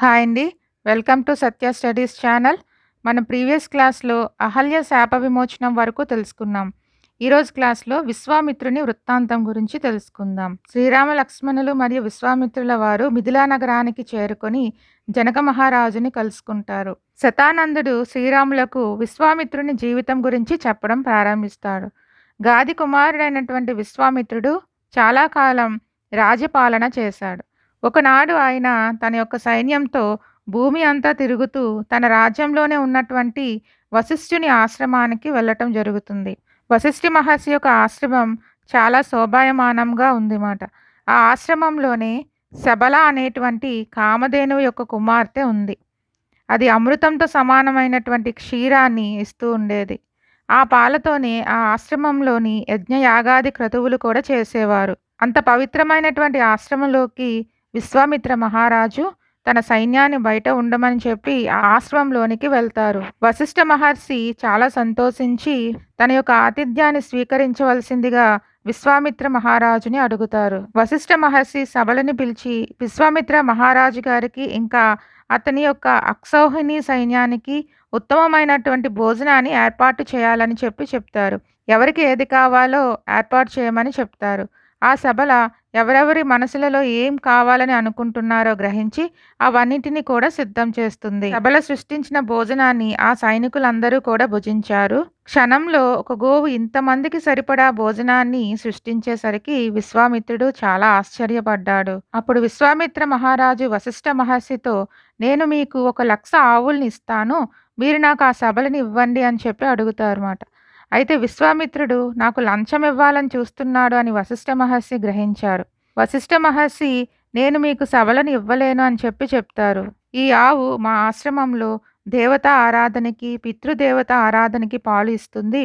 Hi అండి. Welcome to Satya studies channel. మనం previous క్లాస్‌లో అహల్య శాప విమోచనం వరకు తెలుసుకున్నాం. ఈరోజు క్లాస్‌లో విశ్వామిత్రుని వృత్తాంతం గురించి తెలుసుకుందాం. శ్రీరామ లక్ష్మణులు మరియు విశ్వామిత్రుల వారు మిథిలా నగరానికి చేరుకొని జనక మహారాజుని కలుసుకుంటారు. శతానందుడు శ్రీరాములకు విశ్వామిత్రుని జీవితం గురించి చెప్పడం ప్రారంభిస్తాడు. గాది కుమారుడైనటువంటి విశ్వామిత్రుడు చాలా కాలం రాజ్యపాలన చేశాడు. ఒకనాడు ఆయన తన యొక్క సైన్యంతో భూమి అంతా తిరుగుతూ తన రాజ్యంలోనే ఉన్నటువంటి వశిష్ఠుని ఆశ్రమానికి వెళ్ళటం జరుగుతుంది. వశిష్ఠి మహర్షి యొక్క ఆశ్రమం చాలా శోభాయమానంగా ఉందిమాట. ఆ ఆశ్రమంలోనే శబల అనేటువంటి కామధేనువు యొక్క కుమార్తె ఉంది. అది అమృతంతో సమానమైనటువంటి క్షీరాన్ని ఇస్తూ ఉండేది. ఆ పాలతోనే ఆ ఆశ్రమంలోని యజ్ఞయాగాది క్రతువులు కూడా చేసేవారు. అంత పవిత్రమైనటువంటి ఆశ్రమంలోకి విశ్వామిత్ర మహారాజు తన సైన్యాన్ని బయట ఉండమని చెప్పి ఆ ఆశ్రమంలోనికి వెళ్తారు. వశిష్ఠ మహర్షి చాలా సంతోషించి తన యొక్క ఆతిథ్యాన్ని స్వీకరించవలసిందిగా విశ్వామిత్ర మహారాజుని అడుగుతారు. వశిష్ఠ మహర్షి సభలని పిలిచి విశ్వామిత్ర మహారాజు గారికి ఇంకా అతని యొక్క అక్షౌహిణి సైన్యానికి ఉత్తమమైనటువంటి భోజనాన్ని ఏర్పాటు చేయాలని చెప్తారు. ఎవరికి ఏది కావాలో ఏర్పాటు చేయమని చెప్తారు. ఆ సభల ఎవరెవరి మనసులలో ఏం కావాలని అనుకుంటున్నారో గ్రహించి అవన్నిటిని కూడా సిద్ధం చేస్తుంది. సభల సృష్టించిన భోజనాన్ని ఆ సైనికులందరూ కూడా భుజించారు. క్షణంలో ఒక గోవు ఇంతమందికి సరిపడా భోజనాన్ని సృష్టించేసరికి విశ్వామిత్రుడు చాలా ఆశ్చర్యపడ్డాడు. అప్పుడు విశ్వామిత్ర మహారాజు వశిష్ఠ మహర్షితో, నేను మీకు 1,00,000 ఆవుల్ని ఇస్తాను, మీరు నాకు ఆ సభలని ఇవ్వండి అని చెప్పి అడుగుతారన్నమాట. అయితే విశ్వామిత్రుడు నాకు లంచం ఇవ్వాలని చూస్తున్నాడు అని వశిష్ఠ మహర్షి గ్రహించారు. వశిష్ఠ మహర్షి, నేను మీకు సభలను ఇవ్వలేను అని చెప్తారు. ఈ ఆవు మా ఆశ్రమంలో దేవతా ఆరాధనకి, పితృదేవత ఆరాధనకి పాలు ఇస్తుంది.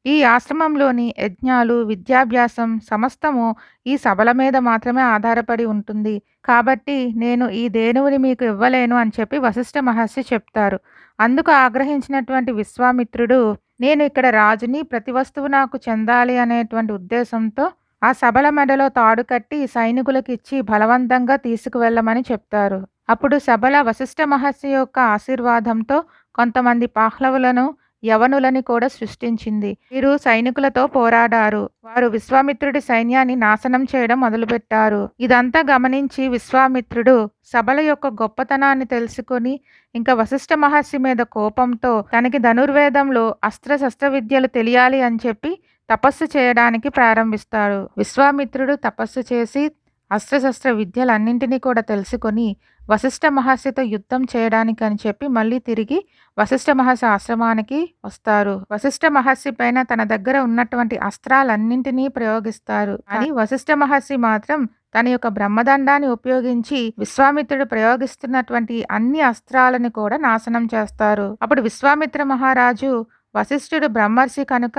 ఈ ఆశ్రమంలోని యజ్ఞాలు, విద్యాభ్యాసం సమస్తము ఈ సభల మీద మాత్రమే ఆధారపడి ఉంటుంది. కాబట్టి నేను ఈ ధేనువుని మీకు ఇవ్వలేను అని చెప్పి వశిష్ఠ మహర్షి చెప్తారు. అందుకు ఆగ్రహించినటువంటి విశ్వామిత్రుడు, నేను ఇక్కడ రాజుని, ప్రతి వస్తువు నాకు చెందాలి అనేటువంటి ఉద్దేశంతో ఆ సభల మెడలో తాడు కట్టి సైనికులకు ఇచ్చి బలవంతంగా తీసుకువెళ్ళమని చెప్తారు. అప్పుడు సభల వశిష్ఠ మహర్షి యొక్క ఆశీర్వాదంతో కొంతమంది పాహ్లవులను, యవనులని కూడా సృష్టించింది. వీరు సైనికులతో పోరాడారు. వారు విశ్వామిత్రుడి సైన్యాన్ని నాశనం చేయడం మొదలుపెట్టారు. ఇదంతా గమనించి విశ్వామిత్రుడు సభల యొక్క గొప్పతనాన్ని తెలుసుకొని ఇంకా వశిష్ఠ మహర్షి మీద కోపంతో తనకి ధనుర్వేదంలో అస్త్రశస్త్ర విద్యలు తెలియాలి అని చెప్పి తపస్సు చేయడానికి ప్రారంభిస్తాడు. విశ్వామిత్రుడు తపస్సు చేసి అస్త్రశస్త్ర విద్యలన్నింటినీ కూడా తెలుసుకొని వశిష్ఠ మహర్షితో యుద్ధం చేయడానికి అని చెప్పి మళ్ళీ తిరిగి వశిష్ఠ మహర్షి ఆశ్రమానికి వస్తారు. వశిష్ఠ మహర్షి పైన తన దగ్గర ఉన్నటువంటి అస్త్రాలన్నింటినీ ప్రయోగిస్తారు. అని వశిష్ఠ మహర్షి మాత్రం తన యొక్క బ్రహ్మదండాన్ని ఉపయోగించి విశ్వామిత్రుడు ప్రయోగిస్తున్నటువంటి అన్ని అస్త్రాలను కూడా నాశనం చేస్తారు. అప్పుడు విశ్వామిత్ర మహారాజు, వశిష్ఠుడు బ్రహ్మర్షి కనుక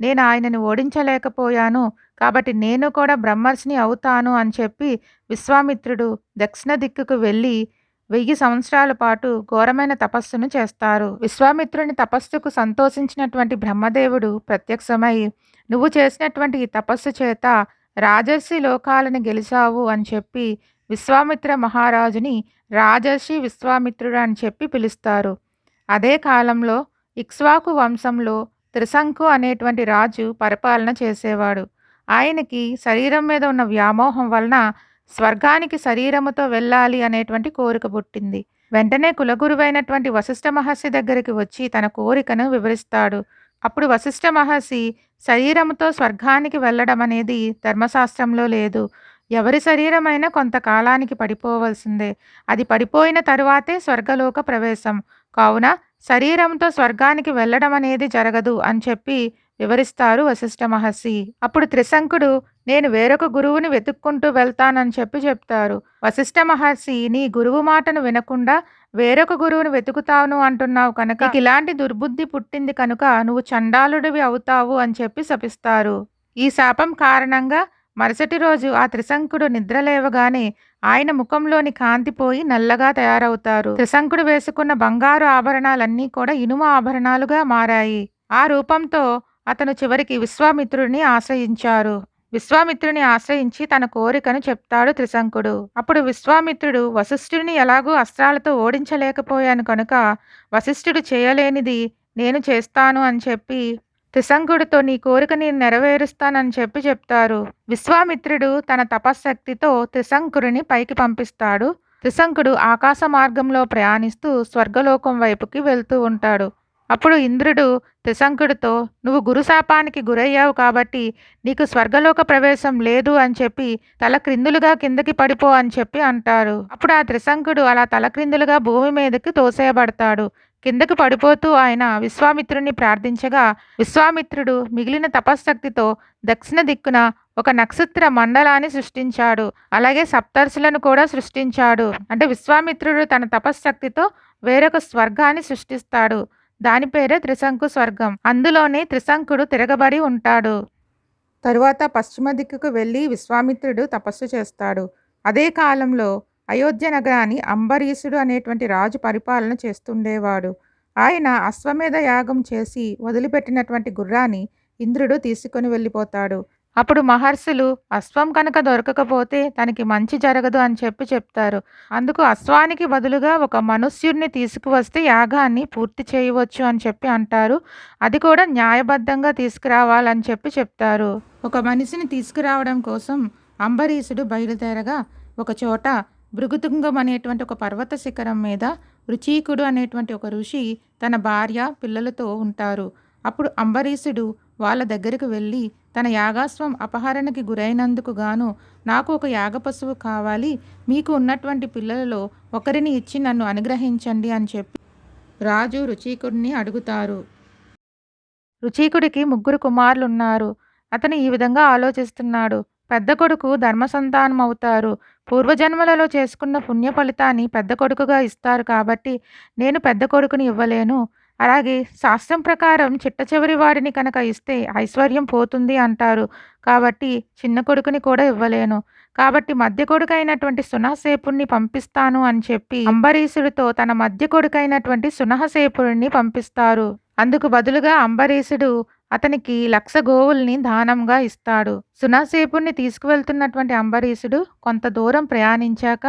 నేను ఆయనని ఓడించలేకపోయాను, కాబట్టి నేను కూడా బ్రహ్మర్షిని అవుతాను అని చెప్పి విశ్వామిత్రుడు దక్షిణ దిక్కుకు వెళ్ళి 1000 సంవత్సరాల పాటు ఘోరమైన తపస్సును చేస్తారు. విశ్వామిత్రుని తపస్సుకు సంతోషించినటువంటి బ్రహ్మదేవుడు ప్రత్యక్షమై, నువ్వు చేసినటువంటి ఈ తపస్సు చేత రాజర్షి లోకాలను గెలిచావు అని చెప్పి విశ్వామిత్ర మహారాజుని రాజర్షి విశ్వామిత్రుడు అని చెప్పి పిలుస్తారు. అదే కాలంలో ఇక్ష్వాకు వంశంలో త్రిశంకు అనేటువంటి రాజు పరిపాలన చేసేవాడు. ఆయనకి శరీరం మీద ఉన్న వ్యామోహం వలన స్వర్గానికి శరీరముతో వెళ్ళాలి అనేటువంటి కోరిక పుట్టింది. వెంటనే కులగురువైనటువంటి వశిష్ఠ మహర్షి దగ్గరికి వచ్చి తన కోరికను వివరిస్తాడు. అప్పుడు వశిష్ఠ మహర్షి, శరీరముతో స్వర్గానికి వెళ్ళడం అనేది ధర్మశాస్త్రంలో లేదు. ఎవరి శరీరమైనా కొంతకాలానికి పడిపోవలసిందే. అది పడిపోయిన తరువాతే స్వర్గలోక ప్రవేశం. కావున శరీరంతో స్వర్గానికి వెళ్ళడం అనేది జరగదు అని చెప్పి వివరిస్తారు వశిష్ఠ మహర్షి. అప్పుడు త్రిశంకుడు, నేను వేరొక గురువుని వెతుక్కుంటూ వెళ్తానని చెప్తారు. వశిష్ఠ మహర్షి, నీ గురువు మాటను వినకుండా వేరొక గురువుని వెతుకుతాను అంటున్నావు కనుక నీకు ఇలాంటి దుర్బుద్ధి పుట్టింది కనుక నువ్వు చండాలుడివి అవుతావు అని చెప్పి శపిస్తారు. ఈ శాపం కారణంగా మరుసటి రోజు ఆ త్రిశంకుడు నిద్రలేవగానే ఆయన ముఖంలోని కాంతి పోయి నల్లగా తయారవుతారు. త్రిశంకుడు వేసుకున్న బంగారు ఆభరణాలన్నీ కూడా ఇనుము ఆభరణాలుగా మారాయి. ఆ రూపంతో అతను చివరికి విశ్వామిత్రుడిని ఆశ్రయించారు. విశ్వామిత్రుని ఆశ్రయించి తన కోరికను చెప్తాడు త్రిశంకుడు. అప్పుడు విశ్వామిత్రుడు వశిష్ఠుడిని ఎలాగూ అస్త్రాలతో ఓడించలేకపోయాను కనుక వశిష్ఠుడు చేయలేనిది నేను చేస్తాను అని చెప్పి త్రిశంకుడితో నీ కోరిక నేను నెరవేరుస్తానని చెప్పి చెప్తారు. విశ్వామిత్రుడు తన తపశ్శక్తితో త్రిశంకుడిని పైకి పంపిస్తాడు. త్రిశంకుడు ఆకాశ మార్గంలో ప్రయాణిస్తూ స్వర్గలోకం వైపుకి వెళ్తూ ఉంటాడు. అప్పుడు ఇంద్రుడు త్రిశంకుడితో నువ్వు గురుశాపానికి గురయ్యావు కాబట్టి నీకు స్వర్గలోక ప్రవేశం లేదు అని చెప్పి తలక్రిందులుగా కిందకి పడిపో అని చెప్పి అంటారు. అప్పుడు ఆ త్రిశంకుడు అలా తలక్రిందులుగా భూమి మీదకి తోసేయబడతాడు. కిందకి పడిపోతూ ఆయన విశ్వామిత్రుడిని ప్రార్థించగా విశ్వామిత్రుడు మిగిలిన తపశ్శక్తితో దక్షిణ దిక్కున ఒక నక్షత్ర మండలాన్ని సృష్టించాడు. అలాగే సప్తర్షులను కూడా సృష్టించాడు. అంటే విశ్వామిత్రుడు తన తపశ్శక్తితో వేరొక స్వర్గాన్ని సృష్టిస్తాడు. దాని పేరే త్రిశంకు స్వర్గం. అందులోనే త్రిశంకుడు తిరగబడి ఉంటాడు. తరువాత పశ్చిమ దిక్కుకు వెళ్ళి విశ్వామిత్రుడు తపస్సు చేస్తాడు. అదే కాలంలో అయోధ్య నగరాన్ని అంబరీషుడు అనేటువంటి రాజు పరిపాలన చేస్తుండేవాడు. ఆయన అశ్వమేధ యాగం చేసి వదిలిపెట్టినటువంటి గుర్రాన్ని ఇంద్రుడు తీసుకొని వెళ్ళిపోతాడు. అప్పుడు మహర్షులు అశ్వం కనుక దొరకకపోతే తనకి మంచి జరగదు అని చెప్పి చెప్తారు. అందుకు అశ్వానికి బదులుగా ఒక మనుష్యుడిని తీసుకువస్తే యాగాన్ని పూర్తి చేయవచ్చు అని చెప్పి అంటారు. అది కూడా న్యాయబద్ధంగా తీసుకురావాలని చెప్పి చెప్తారు. ఒక మనిషిని తీసుకురావడం కోసం అంబరీషుడు బయలుదేరగా ఒక చోట భృగుతుంగం అనేటువంటి ఒక పర్వత శిఖరం మీద రుచీకుడు అనేటువంటి ఒక ఋషి తన భార్య పిల్లలతో ఉంటారు. అప్పుడు అంబరీషుడు వాళ్ళ దగ్గరికి వెళ్ళి తన యాగాశ్వం అపహరణకి గురైనందుకు గాను నాకు ఒక యాగ పశువు కావాలి, మీకు ఉన్నటువంటి పిల్లలలో ఒకరిని ఇచ్చి నన్ను అనుగ్రహించండి అని చెప్పి రాజు రుచీకుడిని అడుగుతారు. రుచీకుడికి 3 కుమారులున్నారు. అతను ఈ విధంగా ఆలోచిస్తున్నాడు. పెద్ద కొడుకు ధర్మసంతానం అవుతారు. పూర్వజన్మలలో చేసుకున్న పుణ్య ఫలితాన్ని పెద్ద కొడుకుగా ఇస్తారు కాబట్టి నేను పెద్ద కొడుకుని ఇవ్వలేను. అలాగే శాస్త్రం ప్రకారం చిట్ట చివరి వాడిని కనుక ఇస్తే ఐశ్వర్యం పోతుంది అంటారు. కాబట్టి చిన్న కొడుకుని కూడా ఇవ్వలేను. కాబట్టి మధ్య కొడుకైనటువంటి సునహసేపుణ్ణి పంపిస్తాను అని చెప్పి అంబరీషుడితో తన మధ్య కొడుకైనటువంటి సునహసేపుడిని పంపిస్తారు. అందుకు బదులుగా అంబరీషుడు అతనికి 1,00,000 గోవుల్ని దానంగా ఇస్తాడు. సునహసేపుణ్ణి తీసుకువెళ్తున్నటువంటి అంబరీషుడు కొంత దూరం ప్రయాణించాక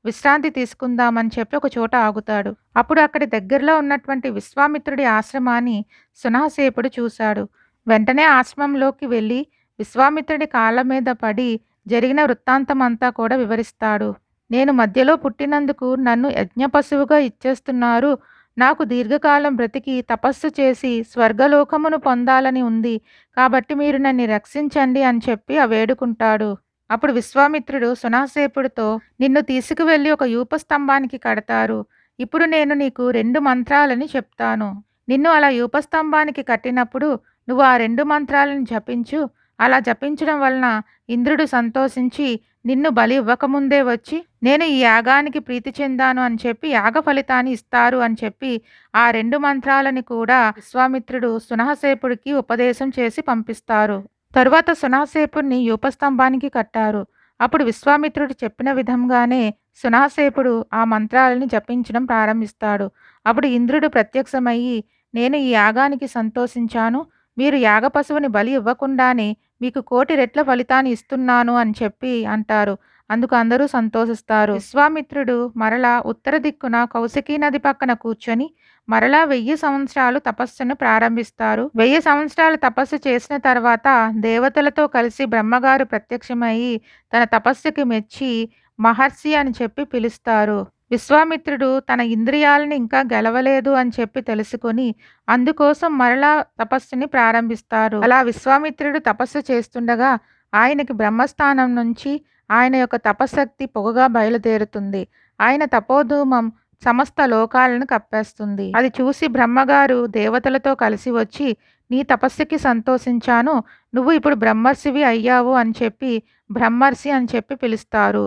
విశ్రాంతి తీసుకుందామని చెప్పి ఒక చోట ఆగుతాడు. అప్పుడు అక్కడి దగ్గరలో ఉన్నటువంటి విశ్వామిత్రుడి ఆశ్రమాన్ని సునహసేపుడు చూశాడు. వెంటనే ఆశ్రమంలోకి వెళ్ళి విశ్వామిత్రుడి కాళ్ళ మీద పడి జరిగిన వృత్తాంతం అంతా కూడా వివరిస్తాడు. నేను మధ్యలో పుట్టినందుకు నన్ను యజ్ఞపశువుగా ఇచ్చేస్తున్నారు. నాకు దీర్ఘకాలం బ్రతికి తపస్సు చేసి స్వర్గలోకమును పొందాలని ఉంది. కాబట్టి మీరు నన్ను రక్షించండి అని చెప్పి వేడుకుంటాడు. అప్పుడు విశ్వామిత్రుడు సునహసేపుడితో నిన్ను తీసుకువెళ్ళి ఒక యూపస్తంభానికి కడతారు. ఇప్పుడు నేను నీకు 2 మంత్రాలని చెప్తాను. నిన్ను అలా యూపస్తంభానికి కట్టినప్పుడు నువ్వు ఆ 2 మంత్రాలను జపించు. అలా జపించడం వలన ఇంద్రుడు సంతోషించి నిన్ను బలి ఇవ్వకముందే వచ్చి నేను ఈ యాగానికి ప్రీతి చెందాను అని చెప్పి యాగ ఫలితాన్ని ఇస్తారు అని చెప్పి ఆ 2 మంత్రాలని కూడా విశ్వామిత్రుడు సునహసేపుడికి ఉపదేశం చేసి పంపిస్తారు. తరువాత సునహసేపుడిని యూపస్తంభానికి కట్టారు. అప్పుడు విశ్వామిత్రుడు చెప్పిన విధంగానే సునహసేపుడు ఆ మంత్రాలని జపించడం ప్రారంభిస్తాడు. అప్పుడు ఇంద్రుడు ప్రత్యక్షమయ్యి నేను ఈ యాగానికి సంతోషించాను. మీరు యాగ పశువుని బలి ఇవ్వకుండానే మీకు 1,000 రెట్ల ఫలితాన్ని ఇస్తున్నాను అని చెప్పి అంటారు. అందుకు అందరూ సంతోషిస్తారు. విశ్వామిత్రుడు మరలా ఉత్తర దిక్కున కౌశికీ నది పక్కన కూర్చొని మరలా 1000 సంవత్సరాలు తపస్సును ప్రారంభిస్తారు. 1000 సంవత్సరాలు తపస్సు చేసిన తర్వాత దేవతలతో కలిసి బ్రహ్మగారు ప్రత్యక్షమయ్యి తన తపస్సుకి మెచ్చి మహర్షి అని చెప్పి పిలుస్తారు. విశ్వామిత్రుడు తన ఇంద్రియాలని ఇంకా గెలవలేదు అని చెప్పి తెలుసుకొని అందుకోసం మరలా తపస్సుని ప్రారంభిస్తారు. అలా విశ్వామిత్రుడు తపస్సు చేస్తుండగా ఆయనకి బ్రహ్మస్థానం నుంచి ఆయన యొక్క తపశక్తి పొగగా బయలుదేరుతుంది. ఆయన తపోధూమం సమస్త లోకాలను కప్పేస్తుంది. అది చూసి బ్రహ్మగారు దేవతలతో కలిసి వచ్చి నీ తపస్సుకి సంతోషించాను, నువ్వు ఇప్పుడు బ్రహ్మర్షివి అయ్యావు అని చెప్పి బ్రహ్మర్షి అని చెప్పి పిలుస్తారు.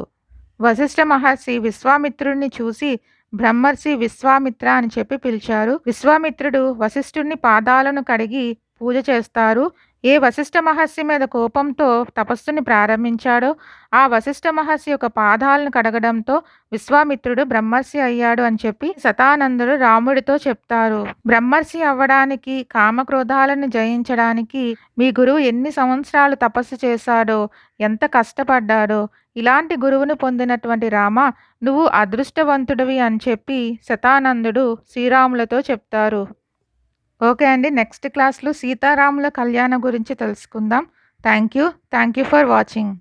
వశిష్ఠ మహర్షి విశ్వామిత్రుడిని చూసి బ్రహ్మర్షి విశ్వామిత్ర అని చెప్పి పిలిచారు. విశ్వామిత్రుడు వశిష్ఠుడిని పాదాలను కడిగి పూజ చేస్తారు. ఏ వశిష్ఠ మహర్షి మీద కోపంతో తపస్సుని ప్రారంభించాడో, ఆ వశిష్ఠ మహర్షి యొక్క పాదాలను కడగడంతో విశ్వామిత్రుడు బ్రహ్మర్షి అయ్యాడు అని చెప్పి శతానందుడు రాముడితో చెప్తారు. బ్రహ్మర్షి అవ్వడానికి, కామక్రోధాలను జయించడానికి మీ గురువు ఎన్ని సంవత్సరాలు తపస్సు చేశాడో, ఎంత కష్టపడ్డాడో, ఇలాంటి గురువును పొందినటువంటి రామ, నువ్వు అదృష్టవంతుడివి అని చెప్పి శతానందుడు శ్రీరాములతో చెప్తారు. ఓకే అండి. నెక్స్ట్ క్లాస్‌లో సీతారాముల కళ్యాణం గురించి తెలుసుకుందాం. Thank you. Thank you for watching.